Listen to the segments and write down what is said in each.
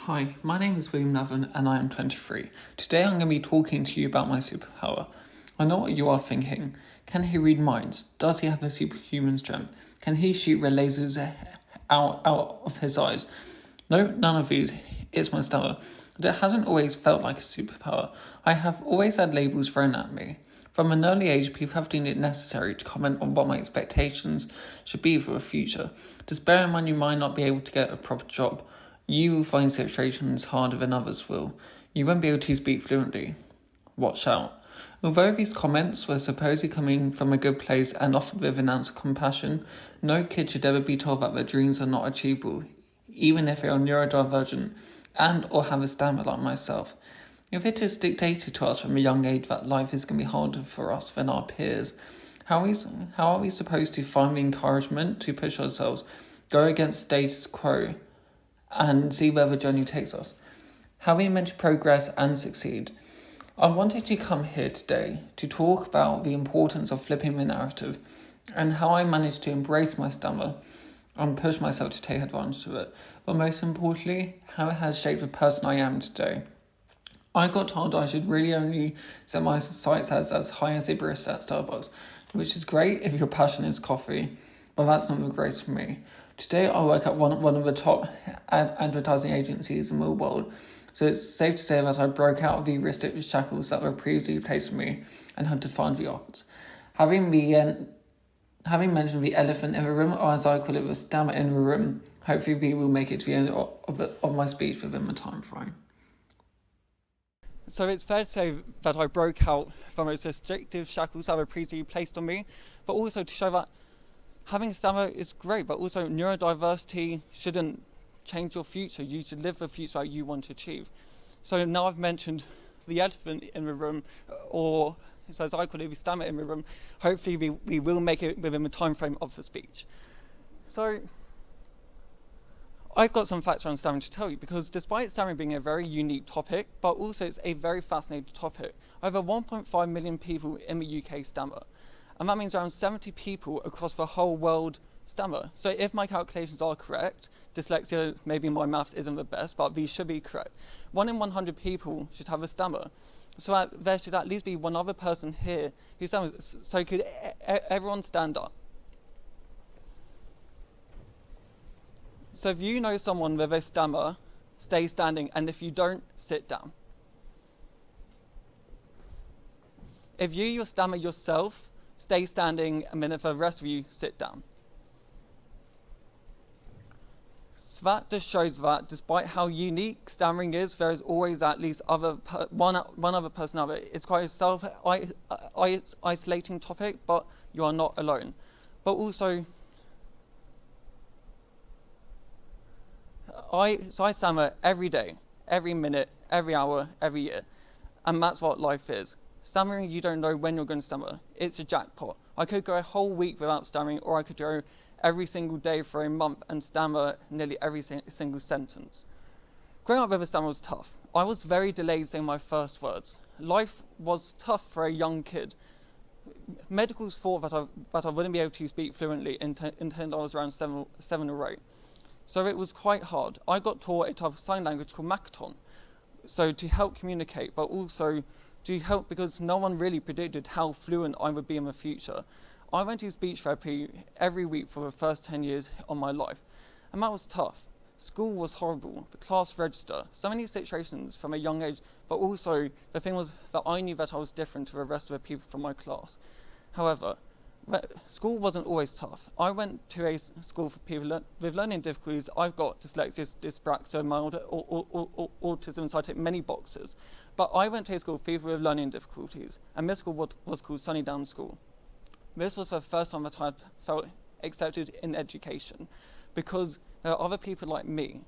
Hi, my name is Laven and I am 23. Today I'm going to be talking to you about my superpower. I know what you are thinking. Can he read minds? Does he have a superhuman strength? Can he shoot red lasers out of his eyes? No, none of these. It's my stammer. But it hasn't always felt like a superpower. I have always had labels thrown at me. From an early age, people have deemed it necessary to comment on what my expectations should be for the future. Just bear in mind you might not be able to get a proper job. You will find situations harder than others will. You won't be able to speak fluently. Watch out. Although these comments were supposedly coming from a good place and offered with an ounce of compassion, no kid should ever be told that their dreams are not achievable, even if they are neurodivergent and or have a stammer like myself. If it is dictated to us from a young age that life is going to be harder for us than our peers, how are we supposed to find the encouragement to push ourselves, go against status quo, and see where the journey takes us? How we meant to progress and succeed? I wanted to come here today to talk about the importance of flipping the narrative and how I managed to embrace my stammer and push myself to take advantage of it. But most importantly, how it has shaped the person I am today. I got told I should really only set my sights as high as a barista at Starbucks, which is great if your passion is coffee, but that's not the grace for me. Today I work at one of the top advertising agencies in the world, so it's safe to say that I broke out of the restrictive shackles that were previously placed on me and had to find the odds. Having mentioned the elephant in the room, or as I call it, the stammer in the room, hopefully we will make it to the end of my speech within the time frame. So it's fair to say that I broke out from those restrictive shackles that were previously placed on me, but also to show that having a stammer is great, but also neurodiversity shouldn't change your future. You should live the future that you want to achieve. So now I've mentioned the elephant in the room, or as I call it, the stammer in the room. Hopefully we will make it within the time frame of the speech. So I've got some facts around stammering to tell you, because despite stammering being a very unique topic, but also it's a very fascinating topic, over 1.5 million people in the UK stammer. And that means around 70 people across the whole world stammer. So if my calculations are correct, dyslexia, maybe my maths isn't the best, but these should be correct. 1 in 100 people should have a stammer. So there should at least be one other person here who stammers. So could everyone stand up? So if you know someone with a stammer, stay standing, and if you don't, sit down. If you stammer yourself, stay standing, and then for the rest of you, sit down. So that just shows that despite how unique stammering is, there is always at least one other person out there. It's quite a self-isolating topic, but you are not alone. But also, I stammer every day, every minute, every hour, every year. And that's what life is. Stammering, you don't know when you're going to stammer. It's a jackpot. I could go a whole week without stammering, or I could go every single day for a month and stammer nearly every single sentence. Growing up with a stammer was tough. I was very delayed saying my first words. Life was tough for a young kid. Medicals thought that I wouldn't be able to speak fluently until I was around seven or 8. So it was quite hard. I got taught a type of sign language called Makaton, so to help communicate, but also to help because no one really predicted how fluent I would be in the future. I went to speech therapy every week for the first 10 years of my life, and that was tough. School was horrible, the class register, so many situations from a young age, but also the thing was that I knew that I was different to the rest of the people from my class. However, school wasn't always tough. I went to a school for people with learning difficulties. I've got dyslexia, dyspraxia, mild autism, so I tick many boxes. But I went to a school for people with learning difficulties, and this school was called Sunnydowne School. This was the first time that I felt accepted in education, because there are other people like me,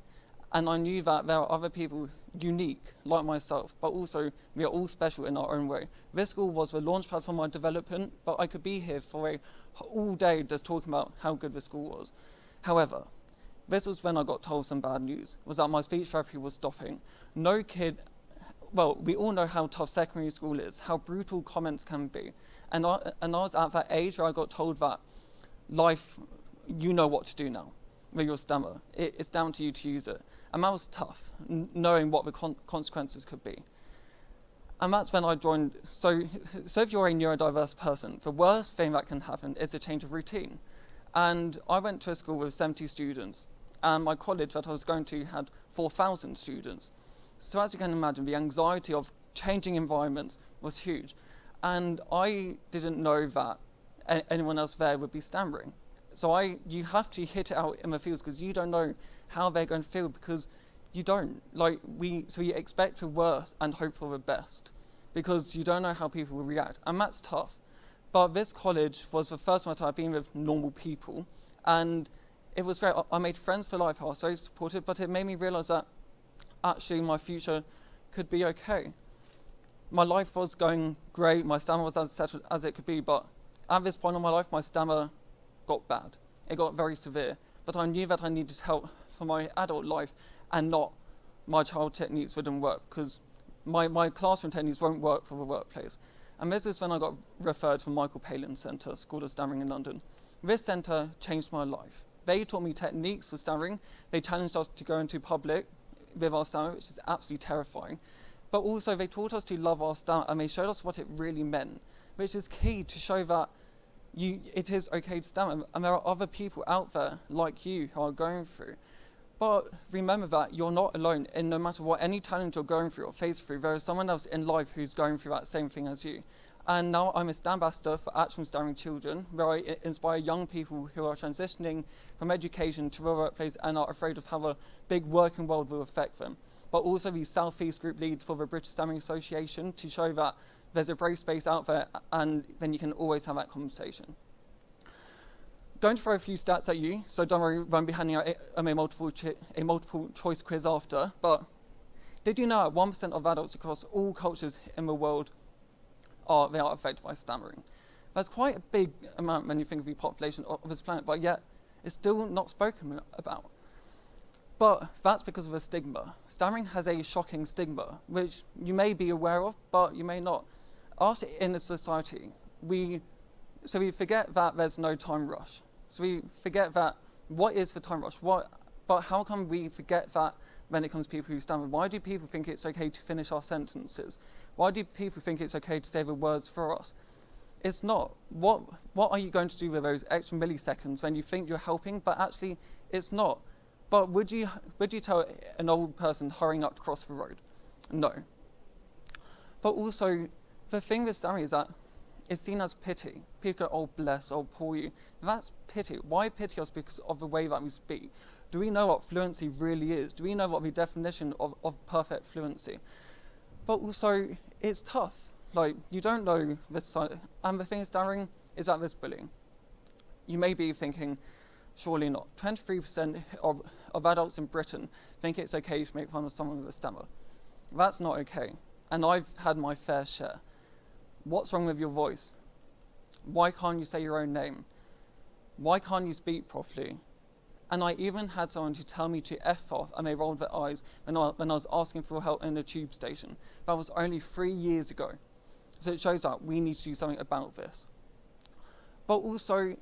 and I knew that there are other people unique like myself, but also we are all special in our own way. This school was the launchpad for my development, but I could be here for all day just talking about how good the school was. However, this was when I got told some bad news, was that my speech therapy was stopping. No kid, well, we all know how tough secondary school is, how brutal comments can be. And I was at that age where I got told that life, you know what to do now. with your stammer. It's down to you to use it. And that was tough, knowing what the consequences could be. And that's when I joined. So if you're a neurodiverse person, the worst thing that can happen is a change of routine. And I went to a school with 70 students, and my college that I was going to had 4,000 students. So as you can imagine, the anxiety of changing environments was huge. And I didn't know that anyone else there would be stammering. So you have to hit it out in the fields because you don't know how they're going to feel, because you don't. So we expect the worst and hope for the best because you don't know how people will react. And that's tough. But this college was the first one that I've been with normal people. And it was great. I made friends for life. I was so supportive, but it made me realize that actually my future could be okay. My life was going great. My stammer was as settled as it could be. But at this point in my life, my stammer got bad. It got very severe. But I knew that I needed help for my adult life, and not my child techniques wouldn't work, because my classroom techniques won't work for the workplace. And this is when I got referred to Michael Palin's Centre, School of Stammering in London. This centre changed my life. They taught me techniques for stammering. They challenged us to go into public with our stammer, which is absolutely terrifying. But also they taught us to love our stammer, and they showed us what it really meant, which is key to show that it is okay to stammer. And there are other people out there like you who are going through. But remember that you're not alone, and no matter what, any challenge you're going through or facing through, there is someone else in life who's going through that same thing as you. And now I'm a STEM ambassador for Action Stammering Children, where I inspire young people who are transitioning from education to the workplace and are afraid of how a big working world will affect them. But also the South East group lead for the British Stammering Association to show that there's a brave space out there, and then you can always have that conversation. Going to throw a few stats at you, so don't worry, won't be handing out a multiple choice quiz after, but did you know that 1% of adults across all cultures in the world are affected by stammering? That's quite a big amount when you think of the population of this planet, but yet it's still not spoken about. But that's because of a stigma. Stammering has a shocking stigma, which you may be aware of, but you may not. Us in a society, we forget that there's no time rush. So we forget that what is the time rush? But how come we forget that when it comes to people who stammer? Why do people think it's okay to finish our sentences? Why do people think it's okay to say the words for us? It's not. What are you going to do with those extra milliseconds when you think you're helping, but actually it's not? But would you tell an old person hurrying up to cross the road? No. But also, the thing with stammering is that it's seen as pity. People go, oh bless, oh poor you. That's pity. Why pity us? Because of the way that we speak. Do we know what fluency really is? Do we know what the definition of perfect fluency? But also, it's tough. You don't know this side. And the thing is, stammering is that there's bullying. You may be thinking, surely not. 23% of adults in Britain think it's okay to make fun of someone with a stammer. That's not okay. And I've had my fair share. What's wrong with your voice? Why can't you say your own name? Why can't you speak properly? And I even had someone to tell me to F off, and they rolled their eyes when I was asking for help in a tube station. That was only 3 years ago. So it shows that we need to do something about this. But also,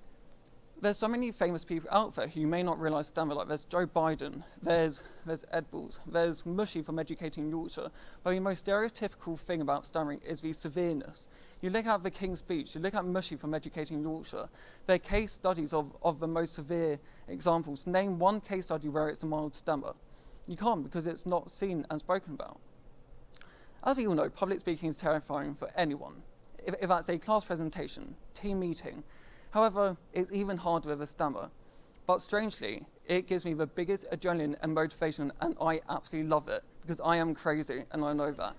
there's so many famous people out there who you may not realise stammer. There's Joe Biden, there's Ed Balls, there's Mushy from Educating Yorkshire. But the most stereotypical thing about stammering is the severeness. You look at the King's Speech, you look at Mushy from Educating Yorkshire, they're case studies of the most severe examples. Name one case study where it's a mild stammer. You can't, because it's not seen and spoken about. As we all know, public speaking is terrifying for anyone. If that's a class presentation, team meeting. However, it's even harder with a stammer. But strangely, it gives me the biggest adrenaline and motivation, and I absolutely love it, because I am crazy, and I know that.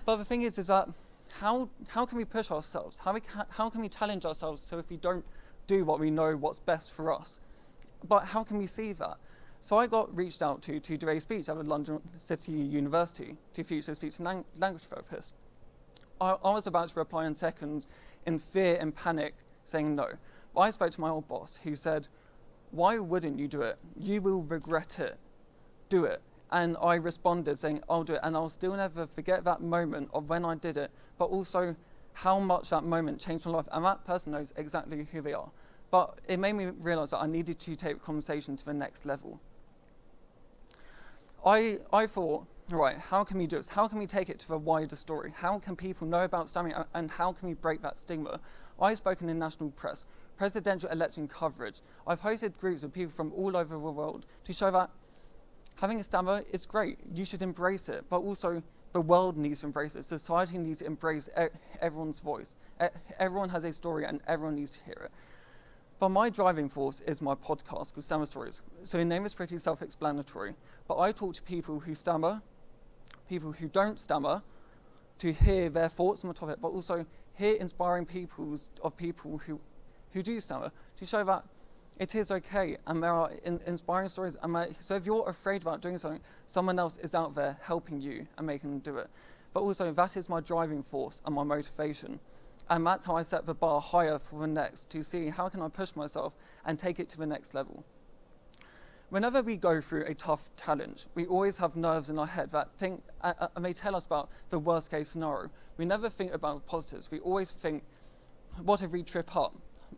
But the thing is that how can we push ourselves? How can we challenge ourselves so if we don't do what we know what's best for us? But how can we see that? So I got reached out to do a speech at the London City University to feature a speech and language therapist. I was about to reply in seconds in fear and panic, saying no. But I spoke to my old boss, who said, why wouldn't you do it? You will regret it. Do it. And I responded saying, I'll do it. And I'll still never forget that moment of when I did it, but also how much that moment changed my life. And that person knows exactly who they are. but it made me realise that I needed to take the conversation to the next level. I thought, right, how can we do this? How can we take it to the wider story? How can people know about stammering, and how can we break that stigma? I've spoken in national press, presidential election coverage. I've hosted groups of people from all over the world to show that having a stammer is great. You should embrace it, but also the world needs to embrace it. Society needs to embrace everyone's voice. Everyone has a story and everyone needs to hear it. But my driving force is my podcast called Stammer Stories. So the name is pretty self-explanatory. But I talk to people who stammer, people who don't stammer, to hear their thoughts on the topic, but also hear inspiring people who do stammer, to show that it is okay, and there are inspiring stories. So if you're afraid about doing something, someone else is out there helping you and making them do it. But also, that is my driving force and my motivation. And that's how I set the bar higher for the next, to see how can I push myself and take it to the next level. Whenever we go through a tough challenge, we always have nerves in our head that think, and they tell us about the worst case scenario. We never think about the positives. We always think, what if we trip up?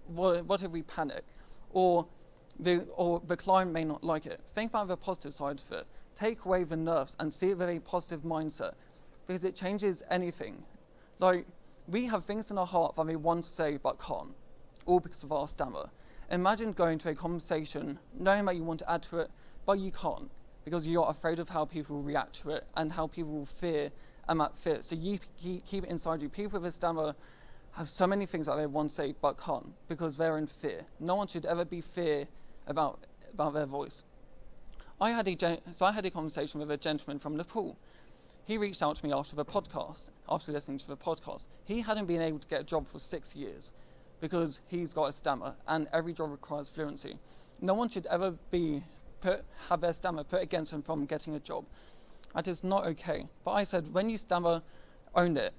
What if we panic? Or the client may not like it. Think about the positive side of it. Take away the nerves and see it with a positive mindset, because it changes anything. Like, we have things in our heart that we want to say but can't, all because of our stammer. Imagine going to a conversation knowing that you want to add to it, but you can't, because you're afraid of how people will react to it and how people will fear and that fear. So you keep it inside you. People with a stammer have so many things that they want to say but can't, because they're in fear. No one should ever be fear about their voice. I had a conversation with a gentleman from Nepal. He reached out to me after listening to the podcast. He hadn't been able to get a job for 6 years because he's got a stammer, and every job requires fluency. No one should ever have their stammer put against them from getting a job. That is not okay. But I said, when you stammer, own it.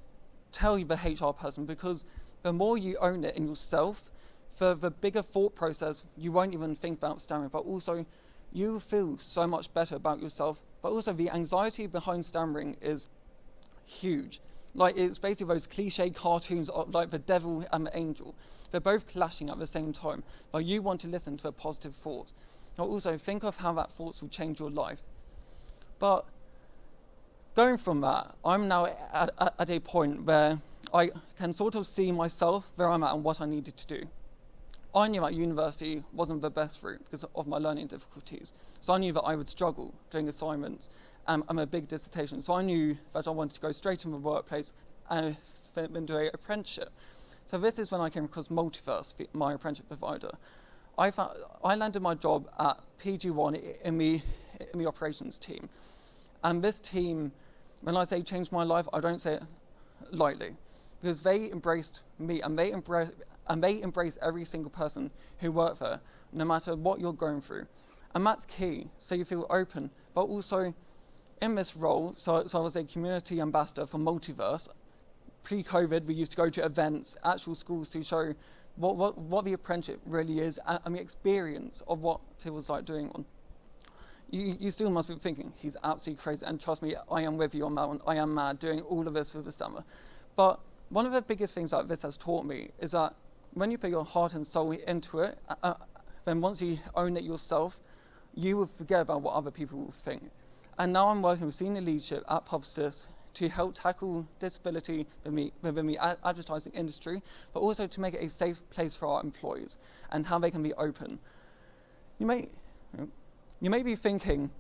Tell the HR person, because the more you own it in yourself, for the bigger thought process, you won't even think about stammering, but also you feel so much better about yourself. But also the anxiety behind stammering is huge. Like, it's basically those cliche cartoons of like the devil and the angel. They're both clashing at the same time, but you want to listen to a positive thought. Now also think of how that thoughts will change your life. But going from that, I'm now at a point where I can sort of see myself where I'm at and what I needed to do. I knew that university wasn't the best route because of my learning difficulties. So I knew that I would struggle doing assignments and a big dissertation. So I knew that I wanted to go straight into the workplace and then do an apprenticeship. So this is when I came across Multiverse, my apprenticeship provider. I landed my job at PG1 in the operations team. And this team, when I say changed my life, I don't say it lightly, because they embraced me, and they embrace every single person who worked there, no matter what you're going through. And that's key, so you feel open. But also, in this role, so I was a community ambassador for Multiverse. Pre-COVID, we used to go to events, actual schools, to show what the apprenticeship really is, and the experience of what it was like doing one. You still must be thinking, he's absolutely crazy, and trust me, I am with you on that one. I am mad doing all of this with the stammer. But one of the biggest things that this has taught me is that when you put your heart and soul into it, then once you own it yourself, you will forget about what other people will think. And now I'm working with senior leadership at Publicis to help tackle disability within the advertising industry, but also to make it a safe place for our employees and how they can be open. You may be thinking,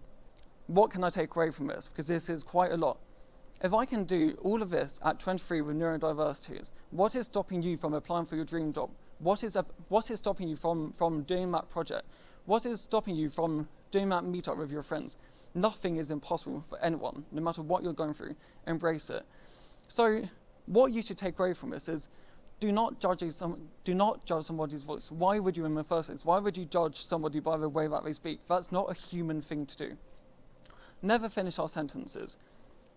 what can I take away from this? Because this is quite a lot. If I can do all of this at 23 with neurodiversities, what is stopping you from applying for your dream job? What is stopping you from doing that project? What is stopping you from doing that meetup with your friends? Nothing is impossible for anyone, no matter what you're going through. Embrace it. So what you should take away from this is, do not judge somebody's voice. Why would you in the first place? Why would you judge somebody by the way that they speak? That's not a human thing to do. Never finish our sentences.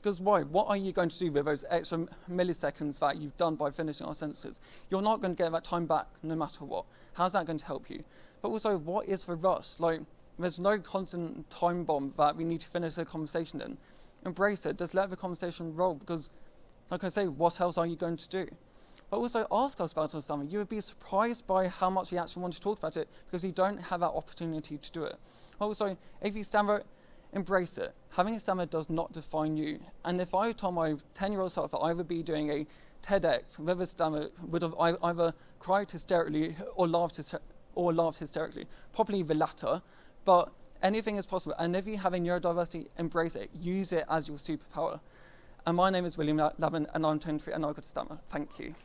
Because why? What are you going to do with those extra milliseconds that you've done by finishing our sentences? You're not going to get that time back no matter what. How's that going to help you? But also, what is the rush? Like, there's no constant time bomb that we need to finish the conversation in. Embrace it. Just let the conversation roll, because, like I say, what else are you going to do? but also ask us about our stammer. You would be surprised by how much we actually want to talk about it because you don't have that opportunity to do it. Also, if you stammer, embrace it. Having a stammer does not define you. And if I told my 10-year-old self that I would be doing a TEDx with a stammer, would have either cried hysterically or laughed hysterically. Probably the latter, but anything is possible. And if you have a neurodiversity, embrace it. Use it as your superpower. And my name is William Laven, and I'm 23, and I've got a stammer. Thank you.